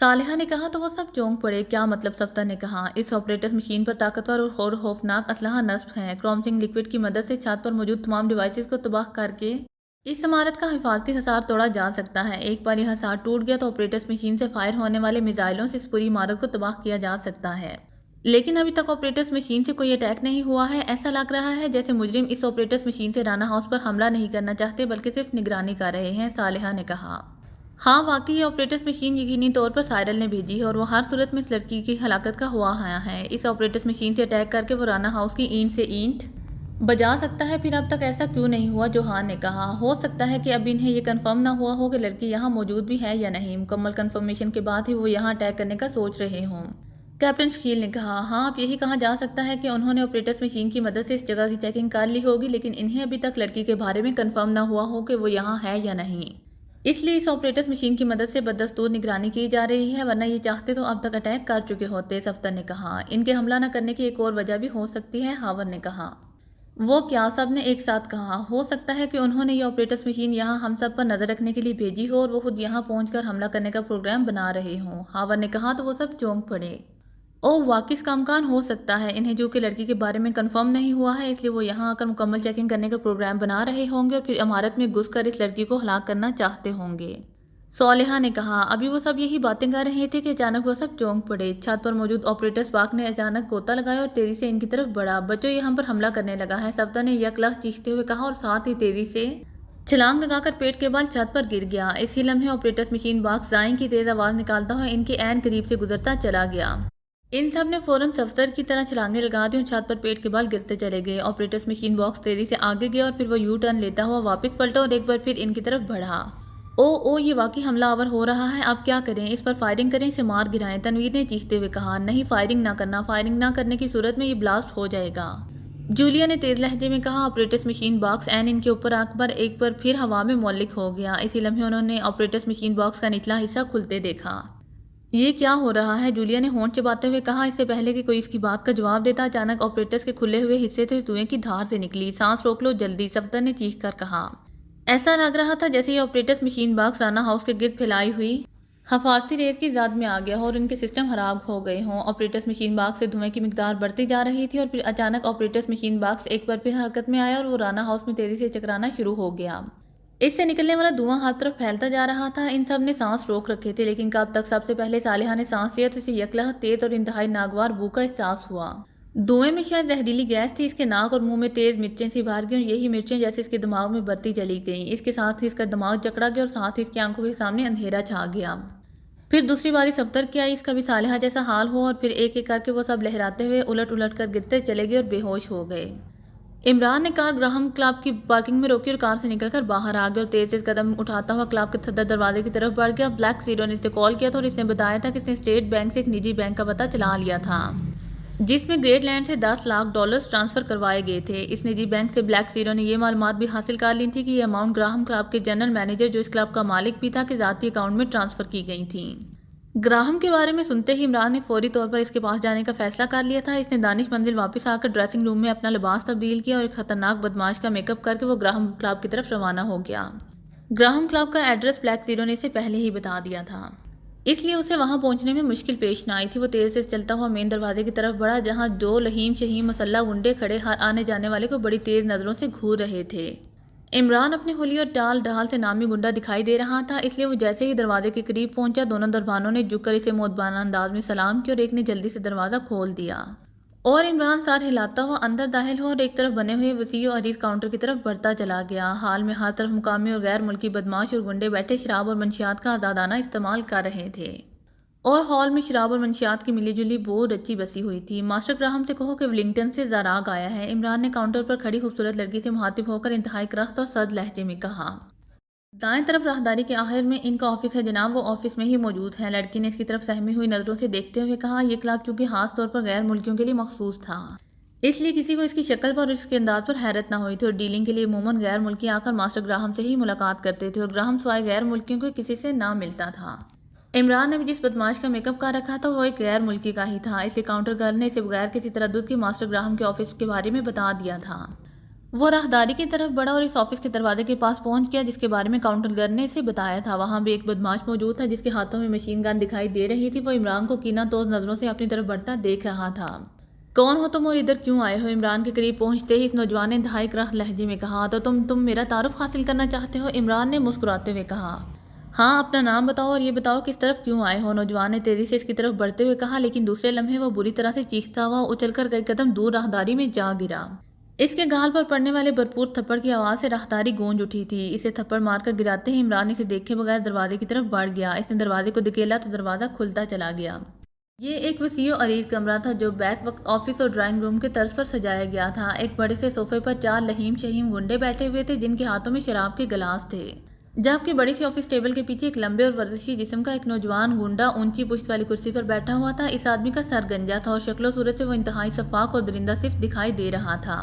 صالحہ نے کہا تو وہ سب چونک پڑے۔ کیا مطلب؟ صفدر نے کہا۔ اس آپریٹس مشین پر طاقتور اور خوفناک اسلحہ نصب ہیں۔ کرامسنگ لیکوڈ کی مدد سے چھت پر موجود تمام ڈیوائسز کو تباہ کر کے اس عمارت کا حفاظتی حصار توڑا جا سکتا ہے۔ ایک بار یہ حصار ٹوٹ گیا تو آپریٹس مشین سے فائر ہونے والے میزائلوں سے اس پوری عمارت کو تباہ کیا جا سکتا ہے۔ لیکن ابھی تک آپریٹس مشین سے کوئی اٹیک نہیں ہوا ہے۔ ایسا لگ رہا ہے جیسے مجرم اس آپریٹس مشین سے رانا ہاؤس پر حملہ نہیں کرنا چاہتے بلکہ صرف نگرانی کر رہے ہیں، صالحہ نے کہا۔ ہاں واقعی یہ آپریٹس مشین یقینی طور پر سائرل نے بھیجی ہے اور وہ ہر صورت میں اس لڑکی کی ہلاکت کا ہوا آیا ہے۔ اس آپریٹس مشین سے اٹیک کر کے وہ رانا ہاؤس کی اینٹ سے اینٹ بجا سکتا ہے۔ پھر اب تک ایسا کیوں نہیں ہوا؟ جوہان نے کہا۔ ہو سکتا ہے کہ اب انہیں یہ کنفرم نہ ہوا ہو کہ لڑکی یہاں موجود بھی ہے یا نہیں۔ مکمل کنفرمیشن کے بعد ہی وہ یہاں اٹیک کرنے کا سوچ رہے ہوں، کیپٹن شکیل نے کہا۔ ہاں اب یہی کہا جا سکتا ہے کہ انہوں نے آپریٹس مشین کی مدد سے اس جگہ کی چیکنگ کر لی ہوگی، لیکن انہیں ابھی تک لڑکی کے بارے میں کنفرم نہ ہوا ہو کہ وہ یہاں ہے یا نہیں۔ اس لیے اس آپریٹس مشین کی مدد سے بدستور نگرانی کی جا رہی ہے، ورنہ یہ چاہتے تو اب تک اٹیک کر چکے ہوتے، صفدر نے کہا۔ ان کے حملہ نہ کرنے کی ایک اور وجہ بھی ہو سکتی ہے، ہاورڈ نے کہا۔ وہ کیا؟ سب نے ایک ساتھ کہا۔ ہو سکتا ہے کہ انہوں نے یہ آپریٹس مشین یہاں ہم سب پر نظر رکھنے کے لیے بھیجی ہو اور وہ خود یہاں پہنچ کر حملہ کرنے کا پروگرام بنا رہے ہوں، ہاورڈ نے کہا۔ تو وہ سب چونک پڑے۔ اوہ واقعی اس کا امکان ہو سکتا ہے، انہیں جو کہ لڑکی کے بارے میں کنفرم نہیں ہوا ہے، اس لیے وہ یہاں آ کر مکمل چیکنگ کرنے کا پروگرام بنا رہے ہوں گے اور پھر عمارت میں گھس کر اس لڑکی کو ہلاک کرنا چاہتے ہوں گے، صالحہ نے کہا۔ ابھی وہ سب یہی باتیں کر رہے تھے کہ اچانک وہ سب چونک پڑے۔ چھت پر موجود آپریٹس باغ نے اچانک غوطہ لگایا اور تیزی سے ان کی طرف بڑھا۔ بچوں یہ ہم پر حملہ کرنے لگا ہے، صفدر نے یکلخت چیختے ہوئے کہا اور ساتھ ہی تیزی سے چھلانگ لگا کر پیٹ کے بال چھت پر گر گیا۔ اسی لمحے آپریٹس مشین باکس زائیں کی تیز آواز نکالتا ہوا ان کے عین قریب سے گزرتا چلا گیا۔ ان سب نے فوراً صفدر کی طرح چھلانگیں لگا دی اور چھت پر پیٹ کے بال گرتے چلے گئے۔ آپریٹس مشین باکس تیزی سے آگے گیا اور پھر وہ یو ٹرن لیتا ہوا واپس پلٹا اور ایک بار پھر ان کی طرف بڑھا۔ او یہ واقعی حملہ آور ہو رہا ہے، اب کیا کریں؟ اس پر فائرنگ کریں، اسے مار گرائیں، تنویر نے چیختے ہوئے کہا۔ نہیں فائرنگ نہ کرنا، فائرنگ نہ کرنے کی صورت میں یہ بلاسٹ ہو جائے گا، جولیا نے تیز لہجے میں کہا۔ آپریٹس مشین باکس عین ان کے اوپر آ کر ایک بار پھر ہوا میں معلق ہو گیا۔ اسی لمحے انہوں نے آپریٹس مشین باکس کا نچلا حصہ کھلتے دیکھا۔ یہ کیا ہو رہا ہے؟ جولیا نے ہونٹ چباتے ہوئے کہا۔ اس سے پہلے کہ کوئی اس کی بات کا جواب دیتا، اچانک آپریٹس کے کھلے ہوئے حصے سے دھوئیں کی دھار سے نکلی۔ سانس روک لو جلدی، صفدر نے چیخ کر کہا۔ ایسا لگ رہا تھا جیسے یہ operates machine box Rana house کے گرد پھیلائی ہوئی حفاظتی ریز کی زد میں آ گیا ہو اور ان کے سسٹم خراب ہو گئے ہوں۔ آپریٹس مشین باکس سے دھوئیں کی مقدار بڑھتی جا رہی تھی اور پھر اچانک آپریٹس مشین باکس ایک بار پھر حرکت میں آیا اور وہ رانا ہاؤس میں تیزی سے چکرانا شروع ہو گیا۔ اس سے نکلنے والا دھواں ہر طرف پھیلتا جا رہا تھا۔ ان سب نے سانس روک رکھے تھے، لیکن کب تک؟ سب سے پہلے صالحہ نے سانس لیا تو اسے یکلخت تیز اور انتہائی ناگوار بو کا احساس ہوا۔ دھوئیں میں شاید زہریلی گیس تھی۔ اس کے ناک اور منہ میں تیز مرچیں سی بھر گئیں اور یہی مرچیں جیسے اس کے دماغ میں بڑھتی چلی گئیں۔ اس کے ساتھ ہی اس کا دماغ جکڑا گیا اور ساتھ ہی اس کی آنکھوں کے سامنے اندھیرا چھا گیا۔ پھر دوسری باری صفدر کی آئی، اس کا بھی صالحہ جیسا حال ہوا اور پھر ایک ایک کر کے وہ سب لہراتے ہوئے الٹ الٹ کر گرتے چلے گئے اور بے ہوش ہو گئے۔ عمران نے کار گراہم کلب کی پارکنگ میں روکی اور کار سے نکل کر باہر آ گیا اور تیز تیز قدم اٹھاتا ہوا کلب کے صدر دروازے کی طرف بڑھ گیا۔ بلیک زیرو نے اسے کال کیا تھا اور اس نے بتایا تھا کہ اس نے اسٹیٹ بینک سے ایک نجی بینک کا پتہ چلا لیا تھا جس میں گریٹ لینڈ سے $10 لاکھ ٹرانسفر کروائے گئے تھے۔ اس نجی بینک سے بلیک زیرو نے یہ معلومات بھی حاصل کر لی تھی کہ یہ اماؤنٹ گراہم کلب کے جنرل مینیجر جو اس کلب کا مالک بھی تھا کے ذاتی اکاؤنٹ میں ٹرانسفر کی گئی تھیں۔ گراہم کے بارے میں سنتے ہی عمران نے فوری طور پر اس کے پاس جانے کا فیصلہ کر لیا تھا۔ اس نے دانش منزل واپس آ کر ڈریسنگ روم میں اپنا لباس تبدیل کیا اور ایک خطرناک بدمعاش کا میک اپ کر کے وہ گراہم کلب کی طرف روانہ ہو گیا۔ گراہم کلب کا ایڈریس بلیک زیرو نے اسے پہلے ہی بتا دیا تھا، اس لیے اسے وہاں پہنچنے میں مشکل پیش نہ آئی تھی۔ وہ تیز سے چلتا ہوا مین دروازے کی طرف بڑھا جہاں دو لہیم شہیم مسلح گنڈے کھڑے ہر آنے جانے والے کو بڑی تیز نظروں سے گھور رہے تھے۔ عمران اپنے حلیے اور ٹال ڈھال سے نامی گنڈا دکھائی دے رہا تھا، اس لیے وہ جیسے ہی دروازے کے قریب پہنچا دونوں دربانوں نے جھک کر اسے مؤدبانہ انداز میں سلام کیا اور ایک نے جلدی سے دروازہ کھول دیا اور عمران سر ہلاتا ہوا اندر داخل ہوا اور ایک طرف بنے ہوئے وسیع و عریض کاؤنٹر کی طرف بڑھتا چلا گیا۔ حال میں ہر طرف مقامی اور غیر ملکی بدماش اور گنڈے بیٹھے شراب اور منشیات کا آزادانہ استعمال کر رہے تھے اور ہال میں شراب اور منشیات کی ملی جلی بو رچی بسی ہوئی تھی۔ ماسٹر گراہم سے کہو کہ ولنگٹن سے زاراگ آیا ہے، عمران نے کاؤنٹر پر کھڑی خوبصورت لڑکی سے مخاطب ہو کر انتہائی کرخت اور سرد لہجے میں کہا۔ دائیں طرف راہداری کے آخر میں ان کا آفس ہے جناب، وہ آفس میں ہی موجود ہے، لڑکی نے اس کی طرف سہمی ہوئی نظروں سے دیکھتے ہوئے کہا۔ یہ کلب چونکہ خاص طور پر غیر ملکیوں کے لیے مخصوص تھا، اس لیے کسی کو اس کی شکل پر اور اس کے انداز پر حیرت نہ ہوئی تھی اور ڈیلنگ کے لیے عموماً غیر ملکی آ کر ماسٹر گراہم سے ہی ملاقات کرتے تھے اور گراہم سوائے غیر ملکیوں کے کسی سے نہ ملتا تھا۔ عمران نے بھی جس بدماش کا میک اپ کر رکھا تھا وہ ایک غیر ملکی کا ہی تھا، اس لیے کاؤنٹر گرل نے اسے بغیر کسی تردد کے ماسٹر گراہم کے آفس کے بارے میں بتا دیا تھا۔ وہ راہداری کی طرف بڑھا اور اس آفس کے دروازے کے پاس پہنچ گیا جس کے بارے میں کاؤنٹر گرل نے اسے بتایا تھا۔ وہاں بھی ایک بدماش موجود تھا جس کے ہاتھوں میں مشین گن دکھائی دے رہی تھی۔ وہ عمران کو کینہ توز نظروں سے اپنی طرف بڑھتا دیکھ رہا تھا۔ کون ہو تم اور ادھر کیوں آئے ہو؟ عمران کے قریب پہنچتے ہی اس نوجوان نے دھائی کرہ لہجے میں کہا۔ تو تم میرا تعارف حاصل کرنا چاہتے ہو؟ عمران نے مسکراتے ہوئے کہا۔ ہاں، اپنا نام بتاؤ اور یہ بتاؤ کس طرف کیوں آئے ہو؟ نوجوان نے تیزی سے اس کی طرف بڑھتے ہوئے کہا، لیکن دوسرے لمحے وہ بری طرح سے چیختا ہوا اچل کر کئی قدم دور راہداری میں جا گرا۔ اس کے گال پر پڑنے والے بھرپور تھپڑ کی آواز سے راہداری گونج اٹھی تھی۔ اسے تھپڑ مار کر گراتے ہی عمران اسے دیکھے بغیر دروازے کی طرف بڑھ گیا۔ اس نے دروازے کو دھکیلا تو دروازہ کھلتا چلا گیا۔ یہ ایک وسیع و عریض کمرہ تھا جو بیک وقت آفس اور ڈرائنگ روم کے طرز پر سجایا گیا تھا۔ ایک بڑے سے صوفے پر 4 لہیم شہیم گنڈے بیٹھے ہوئے تھے جن کے ہاتھوں میں شراب کے گلاس تھے، جبکہ بڑی سی آفس ٹیبل کے پیچھے ایک لمبے اور ورزشی جسم کا ایک نوجوان گنڈا اونچی پشت والی کرسی پر بیٹھا ہوا تھا۔ اس آدمی کا سر گنجا تھا اور شکل و صورت سے وہ انتہائی شفاف اور درندہ صفت دکھائی دے رہا تھا،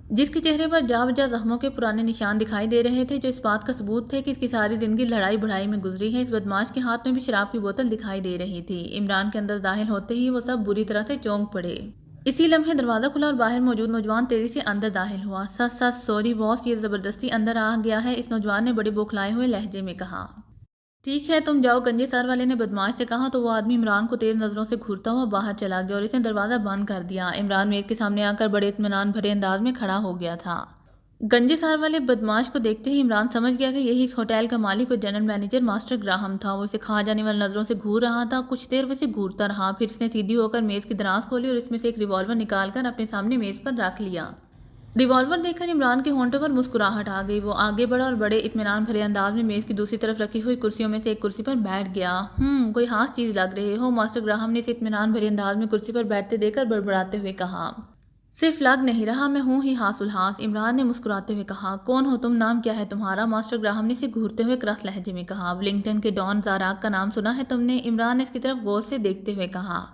جس کے چہرے پر جا بجا زخموں کے پرانے نشان دکھائی دے رہے تھے جو اس بات کا ثبوت تھے کہ اس کی ساری زندگی لڑائی بڑھائی میں گزری ہے۔ اس بدماش کے ہاتھ میں بھی شراب کی بوتل دکھائی دے رہی تھی۔ عمران کے اندر داخل ہوتے ہی وہ سب بری طرح سے چونک پڑے۔ اسی لمحے دروازہ کھلا اور باہر موجود نوجوان تیزی سے اندر داخل ہوا۔ سچ سچ سوری باس، یہ زبردستی اندر آ گیا ہے، اس نوجوان نے بڑے بوکھلائے ہوئے لہجے میں کہا۔ ٹھیک ہے تم جاؤ، گنجے سر والے نے بدماش سے کہا تو وہ آدمی عمران کو تیز نظروں سے گھورتا ہوا باہر چلا گیا اور اس نے دروازہ بند کر دیا۔ عمران میز کے سامنے آ کر بڑے اطمینان بھرے انداز میں کھڑا ہو گیا تھا۔ گنجے سار والے بدماش کو دیکھتے ہی عمران سمجھ گیا کہ یہی اس ہوٹل کا مالک اور جنرل مینیجر ماسٹر گراہم تھا۔ وہ اسے کھا جانے والی نظروں سے گھور رہا تھا۔ کچھ دیر وہ اسے گھورتا رہا، پھر اس نے سیدھی ہو کر میز کی دراز کھولی اور اس میں سے ایک ریوالور نکال کر اپنے سامنے میز پر رکھ لیا۔ ریوالور دیکھ کر عمران کے ہونٹوں پر مسکراہٹ آ گئی۔ وہ آگے بڑھا اور بڑے اطمینان بھرے انداز میں میز کی دوسری طرف رکھی ہوئی کرسیوں میں سے ایک کرسی پر بیٹھ گیا۔ کوئی خاص چیز لگ رہے ہو؟ ماسٹر گراہم نے اسے اطمینان بھرے انداز میں کرسی پر بیٹھتے دیکھ کر بڑبڑاتے ہوئے کہا۔ صرف لگ نہیں رہا، میں ہوں ہی خاص الخاص، عمران نے مسکراتے ہوئے کہا۔ کون ہو تم؟ نام کیا ہے تمہارا؟ ماسٹر گراہم نے اسے گھورتے ہوئے کرس لہجے میں کہا۔ ولنگٹن کے ڈان زاراگ کا نام سنا ہے تم نے؟ عمران نے اس کی طرف غور سے دیکھتے ہوئے کہا۔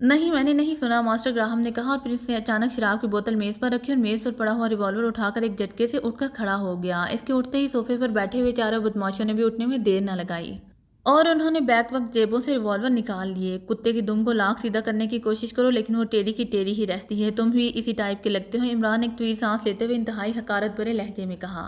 نہیں، میں نے نہیں سنا، ماسٹر گراہم نے کہا اور پھر اس نے اچانک شراب کی بوتل میز پر رکھی اور میز پر پڑا ہوا ریوالور اٹھا کر ایک جھٹکے سے اٹھ کر کھڑا ہو گیا۔ اس کے اٹھتے ہی صوفے پر بیٹھے ہوئے چاروں بدماشوں نے بھی اٹھنے میں دیر نہ لگائی اور انہوں نے بیک وقت جیبوں سے ریوالور نکال لیے۔ کتے کی دم کو لاکھ سیدھا کرنے کی کوشش کرو لیکن وہ ٹیڑھی کی ٹیڑھی ہی رہتی ہے، تم بھی اسی ٹائپ کے لگتے ہو، عمران نے ایک طویل سانس لیتے ہوئے انتہائی حقارت بھرے لہجے میں کہا۔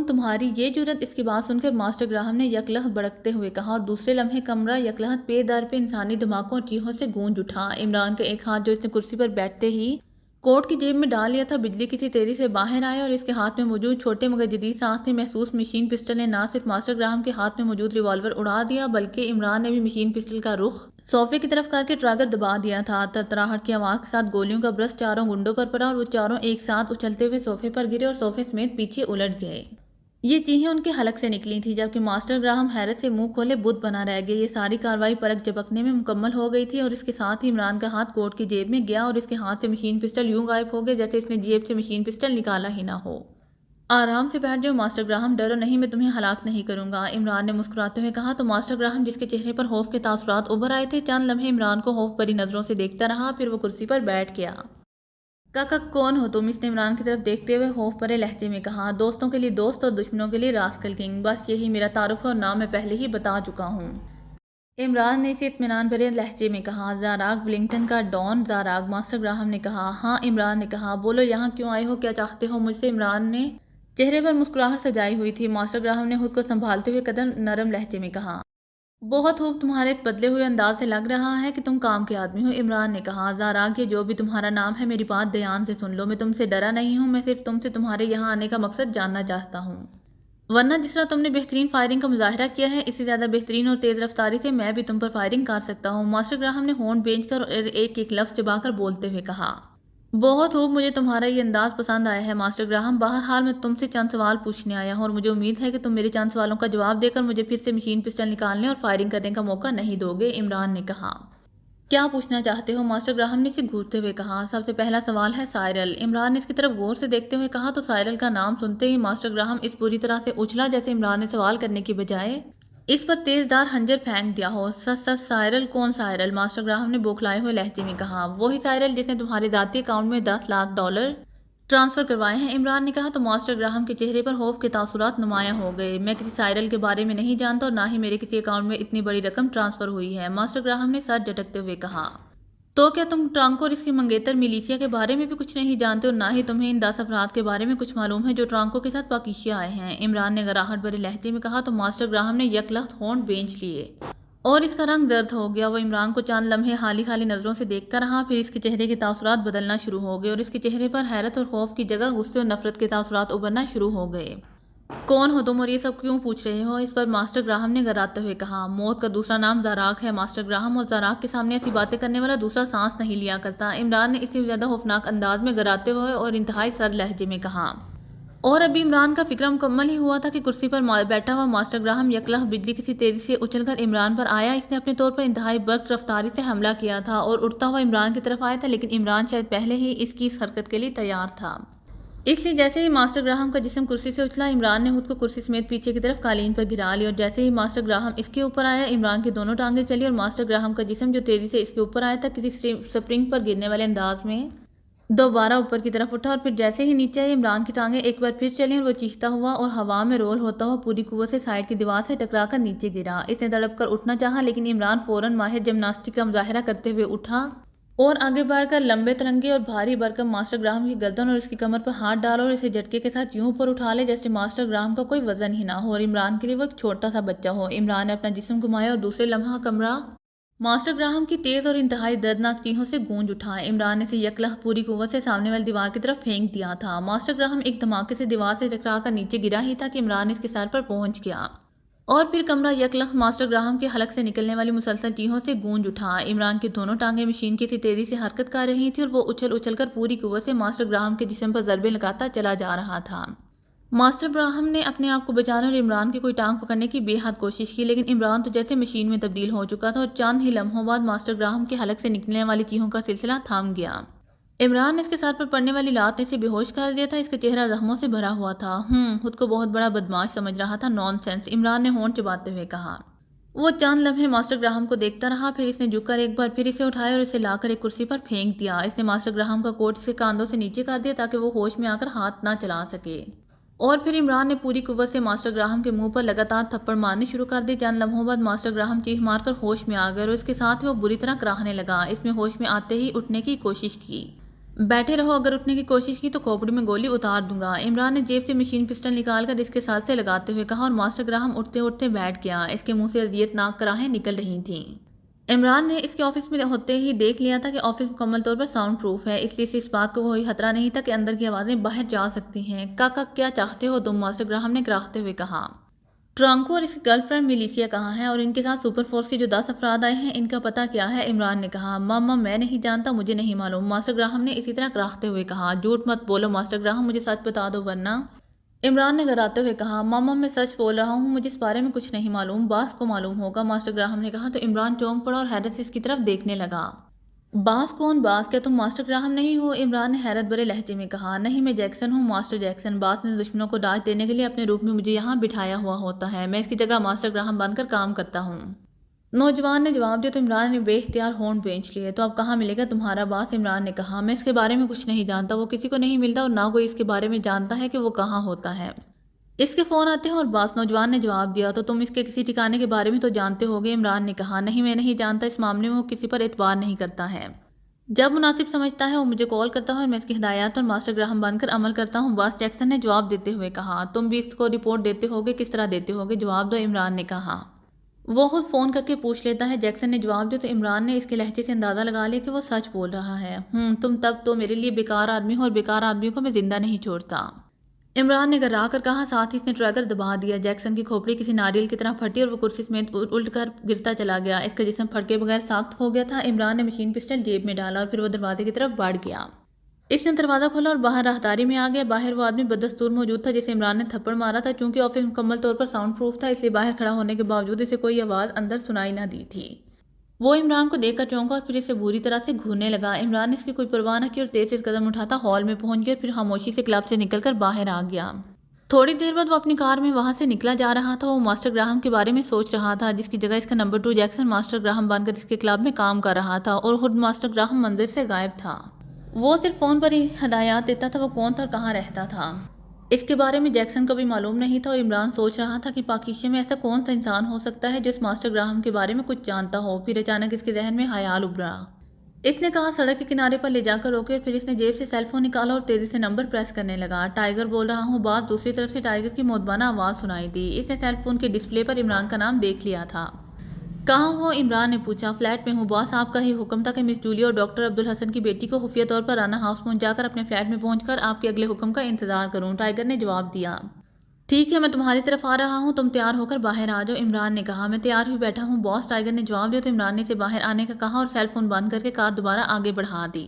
تمہاری یہ جرت؟ اس کی بات سن کر ماسٹر گراہم نے یکلخت بڑکتے ہوئے کہا اور دوسرے لمحے کمرہ یکلخت پے در پہ انسانی دھماکوں اور چیخوں سے گونج اٹھا۔ عمران کا ایک ہاتھ جو اس نے کرسی پر بیٹھتے ہی کوٹ کی جیب میں ڈال لیا تھا بجلی کسی تیزی سے باہر آیا اور اس کے ہاتھ میں موجود چھوٹے مگر جدید سانس نے محسوس مشین پسٹل نے نہ صرف ماسٹر گراہم کے ہاتھ میں موجود ریوالور اڑا دیا بلکہ عمران نے بھی مشین پسٹل کا رخ صوفے کی طرف کر کے ٹریگر دبا دیا تھا۔ ترتراہٹ کی آواز کے ساتھ گولیوں کا برس چاروں گنڈوں پر پڑا اور وہ چاروں ایک ساتھ اچھلتے ہوئے صوفے پر گرے اور صوفے سمیت پیچھے الٹ گئے۔ یہ چیخیں ان کے حلق سے نکلی تھیں جبکہ ماسٹر گراہم حیرت سے منہ کھولے بت بنا رہ گئے۔ یہ ساری کارروائی پلک جھپکنے میں مکمل ہو گئی تھی اور اس کے ساتھ ہی عمران کا ہاتھ کوٹ کی جیب میں گیا اور اس کے ہاتھ سے مشین پسٹل یوں غائب ہو گئے جیسے اس نے جیب سے مشین پسٹل نکالا ہی نہ ہو۔ آرام سے بیٹھ جاؤ ماسٹر گراہم، ڈرو نہیں، میں تمہیں ہلاک نہیں کروں گا، عمران نے مسکراتے ہوئے کہا۔ تو ماسٹر گراہم جس کے چہرے پر خوف کے تاثرات ابھر آئے تھے چند لمحے عمران کو خوف بھری نظروں سے دیکھتا رہا، پھر وہ کرسی پر بیٹھ گیا۔ کون ہو تم؟ اس نے عمران کی طرف دیکھتے ہوئے خوف بھرے لہجے میں کہا۔ دوستوں کے لیے دوست اور دشمنوں کے لیے راسکل کنگ، بس یہی میرا تعارف ہے اور نام میں پہلے ہی بتا چکا ہوں، عمران نے اسے اطمینان بھرے لہجے میں کہا۔ زاراگ ولنگٹن کا ڈان زاراگ، ماسٹر گراہم نے کہا۔ ہاں، عمران نے کہا۔ بولو یہاں کیوں آئے ہو، کیا چاہتے ہو مجھ سے؟ عمران نے چہرے پر مسکراہٹ سجائی ہوئی تھی۔ ماسٹر گراہم نے خود کو سنبھالتے ہوئے قدر نرم لہجے میں کہا۔ بہت خوب، تمہارے اس بدلے ہوئے انداز سے لگ رہا ہے کہ تم کام کے آدمی ہو، عمران نے کہا۔ زاراگ، یہ جو بھی تمہارا نام ہے میری بات دھیان سے سن لو، میں تم سے ڈرا نہیں ہوں، میں صرف تم سے تمہارے یہاں آنے کا مقصد جاننا چاہتا ہوں، ورنہ جس طرح تم نے بہترین فائرنگ کا مظاہرہ کیا ہے اس سے زیادہ بہترین اور تیز رفتاری سے میں بھی تم پر فائرنگ کر سکتا ہوں، ماسٹر گراہم نے ہونٹ بھینج کر اور ایک ایک لفظ چبا کر بولتے ہوئے کہا۔ بہت خوب، مجھے تمہارا یہ انداز پسند آیا ہے ماسٹر گراہم، بہرحال میں تم سے چند سوال پوچھنے آیا ہوں اور مجھے امید ہے کہ تم میرے چند سوالوں کا جواب دے کر مجھے پھر سے مشین پسٹل نکالنے اور فائرنگ کرنے کا موقع نہیں دو گے، عمران نے کہا۔ کیا پوچھنا چاہتے ہو؟ ماسٹر گراہم نے اسے گھورتے ہوئے کہا۔ سب سے پہلا سوال ہے سائرل، عمران نے اس کی طرف غور سے دیکھتے ہوئے کہا۔ تو سائرل کا نام سنتے ہی ماسٹر گراہم اس بری طرح سے اچھلا جیسے عمران نے سوال کرنے کی بجائے اس پر تیز دار خنجر پھینک دیا ہو۔ سچ سائرل؟ کون سائرل؟ ماسٹر گراہم نے بوکھلائے ہوئے لہجے میں کہا۔ وہی سائرل جس نے تمہارے ذاتی اکاؤنٹ میں $10 لاکھ ٹرانسفر کروائے ہیں، عمران نے کہا۔ تو ماسٹر گراہم کے چہرے پر خوف کے تاثرات نمایاں ہو گئے۔ میں کسی سائرل کے بارے میں نہیں جانتا اور نہ ہی میرے کسی اکاؤنٹ میں اتنی بڑی رقم ٹرانسفر ہوئی ہے، ماسٹر گراہم نے سر جھٹکتے ہوئے کہا۔ تو کیا تم ٹرانکو اور اس کی منگیتر میلیشیا کے بارے میں بھی کچھ نہیں جانتے اور نہ ہی تمہیں ان 10 افراد کے بارے میں کچھ معلوم ہے جو ٹرانکو کے ساتھ پاکیشیا آئے ہیں؟ عمران نے گراہٹ بھرے لہجے میں کہا تو ماسٹر گراہم نے یک لخت ہونٹ بھینچ لیے اور اس کا رنگ زرد ہو گیا۔ وہ عمران کو چند لمحے خالی خالی نظروں سے دیکھتا رہا، پھر اس کے چہرے کے تاثرات بدلنا شروع ہو گئے اور اس کے چہرے پر حیرت اور خوف کی جگہ غصے اور نفرت کے تاثرات ابھرنا شروع ہو گئے۔ کون ہو تم اور یہ سب کیوں پوچھ رہے ہو؟ اس پر ماسٹر گراہم نے گراتے ہوئے کہا، موت کا دوسرا نام زاراک ہے ماسٹر گراہم، اور زاراک کے سامنے ایسی باتیں کرنے والا دوسرا سانس نہیں لیا کرتا۔ عمران نے اسی زیادہ خوفناک انداز میں گراتے ہوئے اور انتہائی سرد لہجے میں کہا۔ اور ابھی عمران کا فکرہ مکمل ہی ہوا تھا کہ کرسی پر بیٹھا ہوا ماسٹر گراہم یکلخت بجلی کسی تیزی سے اچھل کر عمران پر آیا۔ اس نے اپنے طور پر انتہائی برق رفتاری سے حملہ کیا تھا اور اڑتا ہوا عمران کی طرف آیا تھا، لیکن عمران شاید پہلے ہی اس کی اس حرکت کے لیے تیار تھا۔ اس لیے جیسے ہی ماسٹر گراہم کا جسم کرسی سے اچھلا، عمران نے خود کو کرسی سمیت پیچھے کی طرف قالین پر گرا لی، اور جیسے ہی ماسٹر گراہم اس کے اوپر آیا، عمران کی دونوں ٹانگیں چلی اور ماسٹر گراہم کا جسم جو تیزی سے اس کے اوپر آیا تھا کسی سپرنگ پر گرنے والے انداز میں دوبارہ اوپر کی طرف اٹھا، اور پھر جیسے ہی نیچے آئی عمران کی ٹانگیں ایک بار پھر چلیں اور وہ چیختا ہوا اور ہوا میں رول ہوتا ہوا پوری قوت سے سائیڈ کی دیوار سے ٹکرا کر نیچے گرا۔ اس نے تڑپ کر اٹھنا چاہا، لیکن عمران فوراً ماہر جمناسٹک کا مظاہرہ کرتے ہوئے اٹھا اور آگے بڑھ کر لمبے ترنگے اور بھاری بھرکم ماسٹر گراہم کی گردن اور اس کی کمر پر ہاتھ ڈالا اور اسے جھٹکے کے ساتھ یوں اوپر اٹھا لے جیسے ماسٹر گراہم کا کوئی وزن ہی نہ ہو اور عمران کے لیے وہ ایک چھوٹا سا بچہ ہو۔ عمران نے اپنا جسم گھمایا اور دوسرے لمحہ کمرہ ماسٹر گراہم کی تیز اور انتہائی دردناک چیخوں سے گونج اٹھا۔ عمران نے اسے یک لخت پوری قوت سے سامنے والی دیوار کی طرف پھینک دیا تھا۔ ماسٹر گراہم ایک دھماکے سے دیوار سے ٹکرا کر نیچے گرا ہی تھا کہ عمران اس کے سر پر پہنچ گیا اور پھر کمرہ یک لخت ماسٹر گراہم کے حلق سے نکلنے والی مسلسل چیخوں سے گونج اٹھا۔ عمران کی دونوں ٹانگیں مشین کی سی تیزی سے حرکت کر رہی تھیں اور وہ اچھل اچھل کر پوری قوت سے ماسٹر گراہم کے جسم پر ضربے لگاتا چلا جا رہا تھا۔ ماسٹر گراہم نے اپنے آپ کو بچانے اور عمران کی کوئی ٹانگ پکڑنے کی بے حد کوشش کی، لیکن عمران تو جیسے مشین میں تبدیل ہو چکا تھا اور چند ہی لمحوں بعد ماسٹر گراہم کے حلق سے نکلنے والی چیخوں کا سلسلہ تھم گیا۔ عمران نے اس کے سر پر پڑنے والی لات نے اسے بے ہوش کر دیا تھا۔ اس کا چہرہ زخموں سے بھرا ہوا تھا۔ خود کو بہت بڑا بدماش سمجھ رہا تھا۔ نان سینس، عمران نے ہونٹ چباتے ہوئے کہا۔ وہ چند لمحے ماسٹر گراہم کو دیکھتا رہا، پھر اس نے جھک کر ایک بار پھر اسے اٹھایا اور اسے لا کر ایک کرسی پر پھینک دیا۔ اس نے ماسٹر گراہم کا کوٹ اس کے کاندھوں سے نیچے کر دیا تاکہ وہ ہوش میں آ کر ہاتھ نہ چلا سکے، اور پھر عمران نے پوری قوت سے ماسٹر گراہم کے منہ پر لگاتار تھپڑ مارنے شروع کر دی۔ چند لمحوں بعد ماسٹر گراہم چیخ مار کر ہوش میں آ گیا اور اس کے ساتھ ہی وہ بری طرح کراہنے لگا۔ اس میں ہوش میں آتے ہی اٹھنے کی کوشش کی۔ بیٹھے رہو، اگر اٹھنے کی کوشش کی تو کھوپڑی میں گولی اتار دوں گا، عمران نے جیب سے مشین پسٹل نکال کر اس کے سر سے لگاتے ہوئے کہا، اور ماسٹر گراہم اٹھتے اٹھتے بیٹھ گیا۔ اس کے منہ سے اذیت ناک کراہیں نکل رہی تھیں۔ عمران نے اس کے آفس میں ہوتے ہی دیکھ لیا تھا کہ آفس مکمل طور پر ساؤنڈ پروف ہے، اس لیے اسے اس بات کو کوئی خطرہ نہیں تھا کہ اندر کی آوازیں باہر جا سکتی ہیں۔ کاکا کیا چاہتے ہو تم؟ ماسٹر گراہم نے کراہتے ہوئے کہا۔ ٹرانکو اور اس کی گرل فرینڈ میلیشیا کہاں ہے اور ان کے ساتھ سپر فورس کے جو 10 افراد آئے ہیں ان کا پتہ کیا ہے؟ عمران نے کہا۔ ماما میں نہیں جانتا، مجھے نہیں معلوم، ماسٹر گراہم نے اسی طرح کراہتے ہوئے کہا۔ جھوٹ مت بولو ماسٹر گراہم، مجھے سچ بتا دو ورنہ، عمران نے گراتے ہوئے کہا۔ ماما میں سچ بول رہا ہوں، مجھے اس بارے میں کچھ نہیں معلوم، باس کو معلوم ہوگا، ماسٹر گراہم نے کہا تو عمران چونک پڑا اور حیرت سے اس کی طرف دیکھنے لگا۔ باس کون؟ باس کیا تم ماسٹر گراہم نہیں ہو؟ عمران نے حیرت بھرے لہجے میں کہا۔ نہیں، میں جیکسن ہوں، ماسٹر جیکسن۔ باس نے دشمنوں کو ڈانٹ دینے کے لیے اپنے روپ میں مجھے یہاں بٹھایا ہوا ہوتا ہے، میں اس کی جگہ ماسٹر گراہم بن کر کام کرتا ہوں، نوجوان نے جواب دیا تو عمران نے بے اختیار ہونٹ بھینچ لیے۔ تو اب کہاں ملے گا تمہارا باس؟ عمران نے کہا۔ میں اس کے بارے میں کچھ نہیں جانتا، وہ کسی کو نہیں ملتا اور نہ کوئی اس کے بارے میں جانتا ہے کہ وہ کہاں ہوتا ہے، اس کے فون آتے ہیں اور باس، نوجوان نے جواب دیا۔ تو تم اس کے کسی ٹھکانے کے بارے میں تو جانتے ہوگے؟ عمران نے کہا۔ نہیں، میں نہیں جانتا، اس معاملے میں وہ کسی پر اعتبار نہیں کرتا ہے، جب مناسب سمجھتا ہے وہ مجھے کال کرتا ہے اور میں اس کی ہدایات پر ماسٹر گراہم بن کر عمل کرتا ہوں، باس جیکسن نے جواب دیتے ہوئے کہا۔ تم بھی اس کو رپورٹ دیتے ہوگے، کس طرح دیتے ہوگے؟ جواب دو، عمران نے کہا۔ وہ خود فون کر کے پوچھ لیتا ہے، جیکسن نے جواب دیا تو عمران نے اس کے لہجے سے اندازہ لگا لیا کہ وہ سچ بول رہا ہے۔ تم تب تو میرے لیے بیکار آدمی ہو اور بیکار آدمی کو میں زندہ نہیں چھوڑتا، عمران نے گرا کر کہا، ساتھ ہی اس نے ٹریگر دبا دیا۔ جیکسن کی کھوپڑی کسی ناریل کی طرح پھٹی اور وہ کرسی سمیت الٹ کر گرتا چلا گیا، اس کا جسم پھٹکے بغیر ساخت ہو گیا تھا۔ عمران نے مشین پسٹل جیب میں ڈالا اور پھر وہ دروازے کی طرف بڑھ گیا۔ اس نے دروازہ کھولا اور باہر راہداری میں آ گیا۔ باہر وہ آدمی بدستور موجود تھا جسے عمران نے تھپڑ مارا تھا۔ چونکہ آفس مکمل طور پر ساؤنڈ پروف تھا، اس لیے باہر کھڑا ہونے کے باوجود اسے کوئی آواز اندر سنائی نہ دی تھی۔ وہ عمران کو دیکھ کر چونکا اور پھر اسے بری طرح سے گھورنے لگا۔ عمران نے اس کی کوئی پرواہ نہ کی اور تیز قدم اٹھاتا ہال میں پہنچ گیا، پھر خاموشی سے کلب سے نکل کر باہر آ گیا۔ تھوڑی دیر بعد وہ اپنی کار میں وہاں سے نکلا جا رہا تھا۔ وہ ماسٹر گراہم کے بارے میں سوچ رہا تھا، جس کی جگہ اس کا نمبر 2 جیکسن ماسٹر گراہم بن کر اس کے کلب میں کام کر رہا تھا اور خود ماسٹر گراہم منظر سے غائب تھا۔ وہ صرف فون پر ہی ہدایات دیتا تھا، وہ کون تھا اور کہاں رہتا تھا اس کے بارے میں جیکسن کو بھی معلوم نہیں تھا، اور عمران سوچ رہا تھا کہ پاکیشیا میں ایسا کون سا انسان ہو سکتا ہے جو اس ماسٹر گراہم کے بارے میں کچھ جانتا ہو۔ پھر اچانک اس کے ذہن میں خیال ابھرا۔ اس نے کہا سڑک کے کنارے پر لے جا کر روکے اور پھر اس نے جیب سے سیل فون نکالا اور تیزی سے نمبر پریس کرنے لگا۔ ٹائیگر بول رہا ہوں بات دوسری طرف سے ٹائیگر کی مودبانہ آواز سنائی دی۔ اس نے سیل فون کے ڈسپلے پر عمران کا نام دیکھ لیا تھا۔ کہاں ہو؟ عمران نے پوچھا۔ فلیٹ میں ہوں باس، آپ کا ہی حکم تھا کہ مس جولی اور ڈاکٹر عبدالحسن کی بیٹی کو خفیہ طور پر رانا ہاؤس پہنچ جا کر اپنے فلیٹ میں پہنچ کر آپ کے اگلے حکم کا انتظار کروں، ٹائیگر نے جواب دیا۔ ٹھیک ہے، میں تمہاری طرف آ رہا ہوں، تم تیار ہو کر باہر آ جاؤ، عمران نے کہا۔ میں تیار ہوئی بیٹھا ہوں باس، ٹائیگر نے جواب دیا تو عمران نے اسے باہر آنے کا کہا اور سیل فون بند کر کے کار دوبارہ آگے بڑھا دی۔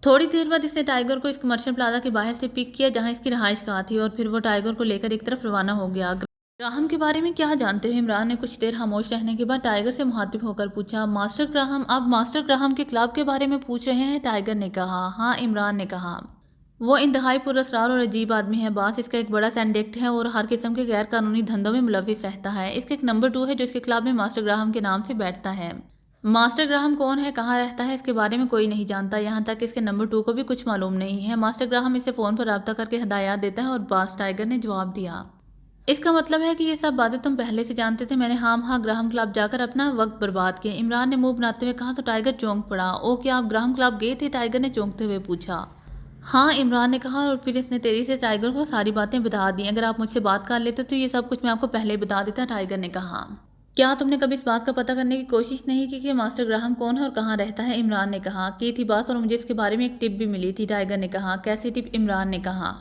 تھوڑی دیر بعد اس نے ٹائیگر کو اس کمرشل پلازا کے باہر سے پک کیا جہاں اس کی رہائش گاہ تھی اور پھر وہ ٹائیگر کو لے کر ایک طرف روانہ ہو گیا۔ گراہم کے بارے میں کیا جانتے ہو؟ عمران نے کچھ دیر خاموش رہنے کے بعد ٹائیگر سے مخاطب ہو کر پوچھا۔ Master Graham? آپ ماسٹر گراہم کے کلب کے بارے میں پوچھ رہے ہیں؟ ٹائیگر نے کہا۔ ہاں، عمران نے کہا۔ وہ انتہائی پراسرار اور عجیب آدمی ہے باس، اس کا ایک بڑا سینڈکٹ ہے اور ہر قسم کے غیر قانونی دھندوں میں ملوث رہتا ہے۔ اس کا ایک نمبر 2 ہے جو اس کے کلب میں ماسٹر گراہم کے نام سے بیٹھتا ہے۔ ماسٹر گراہم کون ہے، کہاں رہتا ہے، اس کے بارے میں کوئی نہیں جانتا، یہاں تک کہ اس کے نمبر 2 کو بھی کچھ معلوم نہیں ہے۔ ماسٹر گراہم اسے فون پر رابطہ کر کے ہدایات دیتا ہے اور باس، ٹائیگر نے جواب دیا۔ اس کا مطلب ہے کہ یہ سب باتیں تم پہلے سے جانتے تھے؟ میں نے ہاں گراہم کلب جا کر اپنا وقت برباد کیا، عمران نے منہ بناتے ہوئے کہا تو ٹائیگر چونک پڑا۔ او، کیا آپ گراہم کلب گئے تھے؟ ٹائیگر نے چونکتے ہوئے پوچھا۔ ہاں، عمران نے کہا اور پھر اس نے تیزی سے ٹائیگر کو ساری باتیں بتا دیں۔ اگر آپ مجھ سے بات کر لیتے تو یہ سب کچھ میں آپ کو پہلے بتا دیتا، ٹائیگر نے کہا۔ کیا تم نے کبھی اس بات کا پتہ کرنے کی کوشش نہیں کی کہ ماسٹر گراہم کون ہے اور کہاں رہتا ہے؟ عمران نے کہا۔ کی تھی باس، اور مجھے اس کے بارے میں ایک ٹپ بھی ملی تھی، ٹائیگر نے کہا۔ کیسی ٹپ؟ عمران نے کہا۔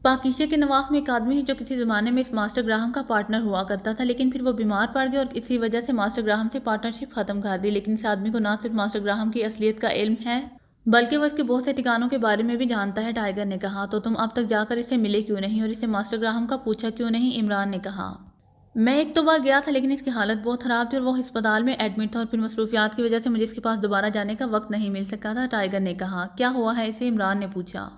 پاکیزہ کے نواح میں ایک آدمی ہے جو کسی زمانے میں اس ماسٹر گراہم کا پارٹنر ہوا کرتا تھا، لیکن پھر وہ بیمار پڑ گیا اور اسی وجہ سے ماسٹر گراہم سے پارٹنرشپ ختم کر دی۔ لیکن اس آدمی کو نہ صرف ماسٹر گراہم کی اصلیت کا علم ہے بلکہ وہ اس کے بہت سے ٹھکانوں کے بارے میں بھی جانتا ہے، ٹائیگر نے کہا۔ تو تم اب تک جا کر اس سے ملے کیوں نہیں اور اسے ماسٹر گراہم کا پوچھا کیوں نہیں؟ عمران نے کہا۔ میں ایک دو بار گیا تھا لیکن اس کی حالت بہت خراب تھی اور وہ ہسپتال میں ایڈمٹ تھا اور پھر مصروفیات کی وجہ سے مجھے اس کے پاس دوبارہ جانے کا وقت نہیں مل سکا تھا، ٹائیگر نے کہا۔ کیا ہوا ہے اسے؟ عمران نے پوچھا۔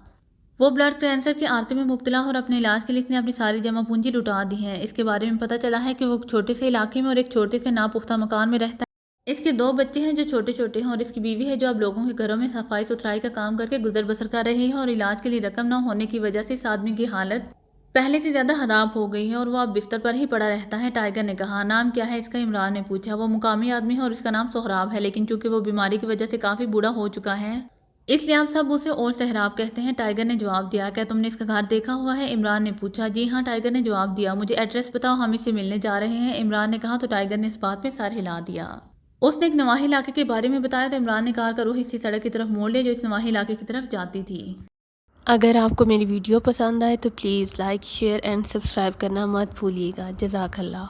وہ بلڈ کینسر کے عارضے میں مبتلا اور اپنے علاج کے لیے اس نے اپنی ساری جمع پونجی لٹا دی ہے۔ اس کے بارے میں پتہ چلا ہے کہ وہ ایک چھوٹے سے علاقے میں اور ایک چھوٹے سے ناپختہ مکان میں رہتا ہے۔ اس کے 2 بچے ہیں جو چھوٹے چھوٹے ہیں اور اس کی بیوی ہے جو اب لوگوں کے گھروں میں صفائی ستھرائی کا کام کر کے گزر بسر کر رہی ہے اور علاج کے لیے رقم نہ ہونے کی وجہ سے اس آدمی کی حالت پہلے سے زیادہ خراب ہو گئی ہے اور وہ اب بستر پر ہی پڑا رہتا ہے، ٹائیگر نے کہا۔ نام کیا ہے اس کا؟ عمران نے پوچھا۔ وہ مقامی آدمی ہے اور اس کا نام سہراب ہے، لیکن چونکہ وہ بیماری کی وجہ سے کافی بوڑھا ہو چکا ہے اس لیے ہم سب اسے اور سہراب کہتے ہیں، ٹائیگر نے جواب دیا۔ کیا تم نے اس کا گھر دیکھا ہوا ہے؟ عمران نے پوچھا۔ جی ہاں، ٹائیگر نے جواب دیا۔ مجھے ایڈریس بتاؤ، ہم اس سے ملنے جا رہے ہیں، عمران نے کہا تو ٹائیگر نے اس بات پہ سر ہلا دیا۔ اس نے ایک نواحی علاقے کے بارے میں بتایا تو عمران نے کار کا رخ اسی سڑک کی طرف موڑ لیا جو اس نواحی علاقے کی طرف جاتی تھی۔ اگر آپ کو میری ویڈیو پسند آئے تو please like, share and subscribe کرنا مت بھولیے گا۔ جزاک اللہ۔